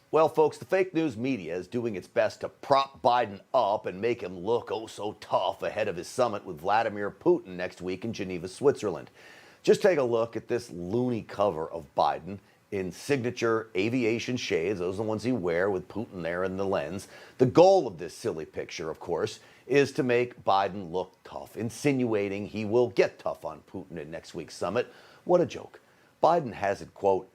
Well, folks, the fake news media is doing its best to prop Biden up and make him look oh so tough ahead of his summit with Vladimir Putin next week in Geneva, Switzerland. Just take a look at this loony cover of Biden in signature aviation shades. Those are the ones he wears with Putin there in the lens. The goal of this silly picture, of course, is to make Biden look tough, insinuating he will get tough on Putin at next week's summit. What a joke. Biden hasn't, quote,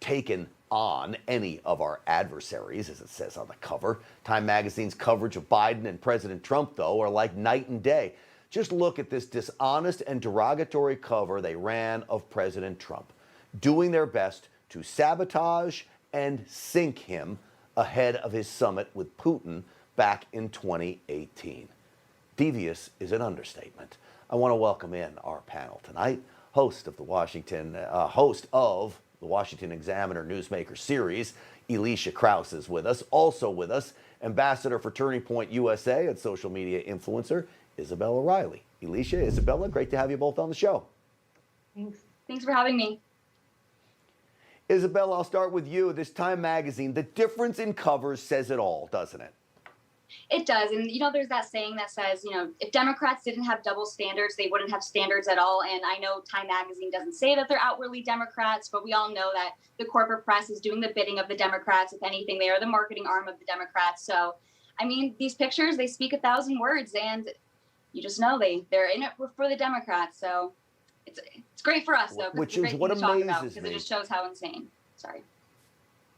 taken on any of our adversaries, as it says on the cover. Time magazine's coverage of Biden and President Trump, though, are like night and day. Just look at this dishonest and derogatory cover they ran of President Trump, doing their best to sabotage and sink him ahead of his summit with Putin back in 2018. Devious is an understatement. I want to welcome in our panel tonight, host of the Washington Examiner Newsmaker Series, Elisha Krauss is with us. Also with us, Ambassador for Turning Point USA and social media influencer, Isabella Riley. Elisha, Isabella, great to have you both on the show. Thanks for having me. Isabella, I'll start with you. This Time magazine, the difference in covers says it all, doesn't it? It does. And, there's that saying that says, if Democrats didn't have double standards, they wouldn't have standards at all. And I know Time Magazine doesn't say that they're outwardly Democrats, but we all know that the corporate press is doing the bidding of the Democrats. If anything, they are the marketing arm of the Democrats. So, these pictures, they speak 1,000 words, and you just know they're in it for the Democrats. So it's great for us, though. Which is what amazes me. Because it just shows how insane. Sorry.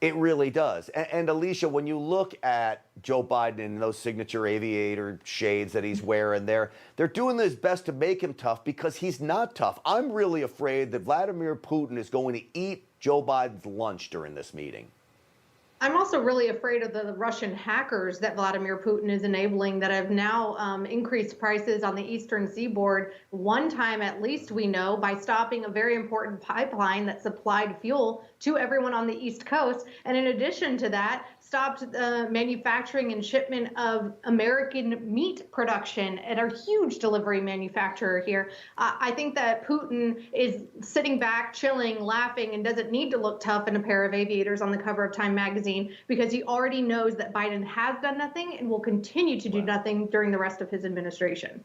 It really does. And Elisha, when you look at Joe Biden in those signature aviator shades that he's wearing there, they're doing their best to make him tough because he's not tough. I'm really afraid that Vladimir Putin is going to eat Joe Biden's lunch during this meeting. I'm also really afraid of the Russian hackers that Vladimir Putin is enabling that have now increased prices on the eastern seaboard one time at least, we know, by stopping a very important pipeline that supplied fuel to everyone on the East Coast. And in addition to that, stopped manufacturing and shipment of American meat production at a huge delivery manufacturer here. I think that Putin is sitting back, chilling, laughing, and doesn't need to look tough in a pair of aviators on the cover of Time magazine because he already knows that Biden has done nothing and will continue to do nothing during the rest of his administration.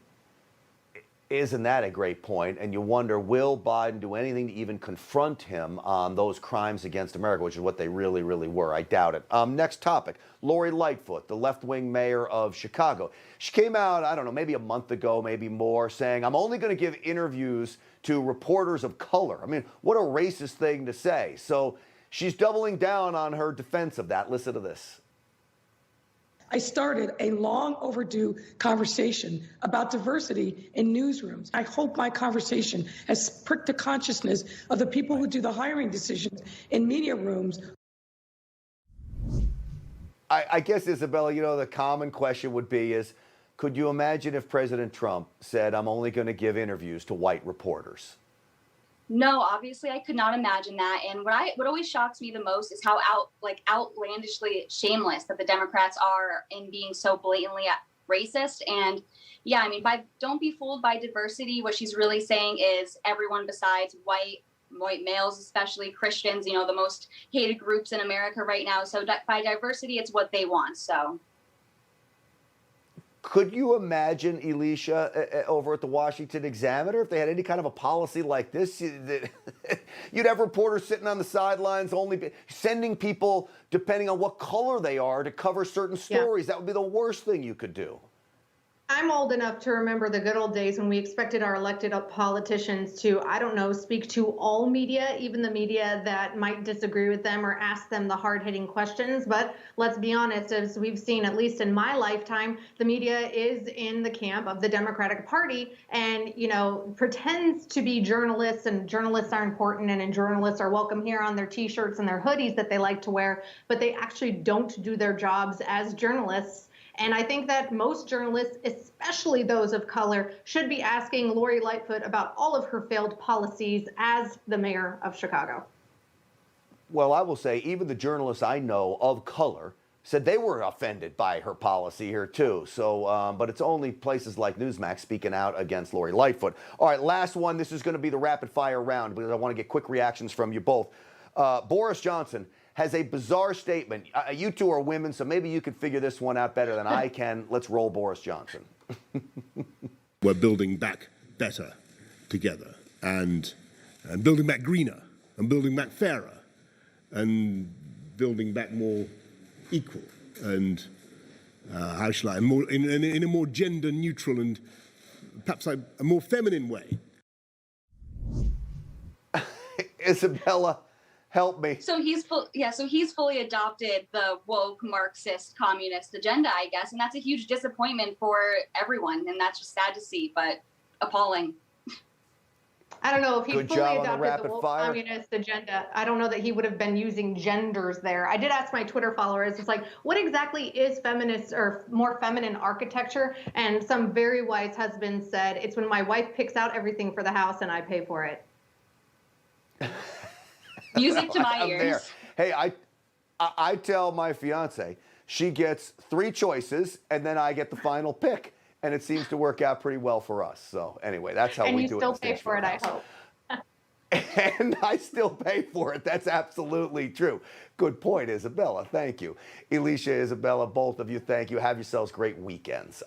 Isn't that a great point? And you wonder, will Biden do anything to even confront him on those crimes against America, which is what they really, really were. I doubt it. Next topic, Lori Lightfoot, the left-wing mayor of Chicago. She came out, I don't know, maybe a month ago, maybe more, saying, I'm only going to give interviews to reporters of color. I mean, what a racist thing to say. So she's doubling down on her defense of that. Listen to this. I started a long overdue conversation about diversity in newsrooms. I hope my conversation has pricked the consciousness of the people who do the hiring decisions in media rooms. I guess, Isabella, the common question would be is, could you imagine if President Trump said, I'm only going to give interviews to white reporters? No, obviously I could not imagine that. And what always shocks me the most is how outlandishly shameless that the Democrats are in being so blatantly racist. And yeah, don't be fooled by diversity. What she's really saying is everyone besides white males, especially Christians, the most hated groups in America right now. So by diversity, it's what they want. So. Could you imagine, Elisha, over at the Washington Examiner, if they had any kind of a policy like this? You'd have reporters sitting on the sidelines, only sending people, depending on what color they are, to cover certain stories. Yeah. That would be the worst thing you could do. I'm old enough to remember the good old days when we expected our elected politicians to, speak to all media, even the media that might disagree with them or ask them the hard-hitting questions. But let's be honest, as we've seen, at least in my lifetime, the media is in the camp of the Democratic Party and, pretends to be journalists, and journalists are important, and journalists are welcome here on their T-shirts and their hoodies that they like to wear, but they actually don't do their jobs as journalists. And I think that most journalists, especially those of color, should be asking Lori Lightfoot about all of her failed policies as the mayor of Chicago. Well, I will say even the journalists I know of color said they were offended by her policy here, too. So, but it's only places like Newsmax speaking out against Lori Lightfoot. All right, last one. This is going to be the rapid fire round because I want to get quick reactions from you both. Boris Johnson has a bizarre statement. You two are women, so maybe you could figure this one out better than I can. Let's roll Boris Johnson. We're building back better together, and building back greener, and building back fairer, and building back more equal, and how shall I, more in a more gender neutral and perhaps a more feminine way. Isabella, help me. So he's fully adopted the woke Marxist communist agenda, I guess, and that's a huge disappointment for everyone, and that's just sad to see, but appalling. I don't know if he Good fully job on the adopted rapid the woke fire. communist agenda. I don't know that he would have been using genders there. I did ask my Twitter followers, it's like, what exactly is feminist or more feminine architecture? And some very wise husband said, it's when my wife picks out everything for the house and I pay for it. Music to my I'm ears. there. Hey, I tell my fiance, she gets 3 choices, and then I get the final pick. And it seems to work out pretty well for us. So anyway, that's how And we you do it. still pay for it, I hope. And I still pay for it. That's absolutely true. Good point, Isabella. Thank you. Elisha, Isabella, both of you, thank you. Have yourselves great weekends.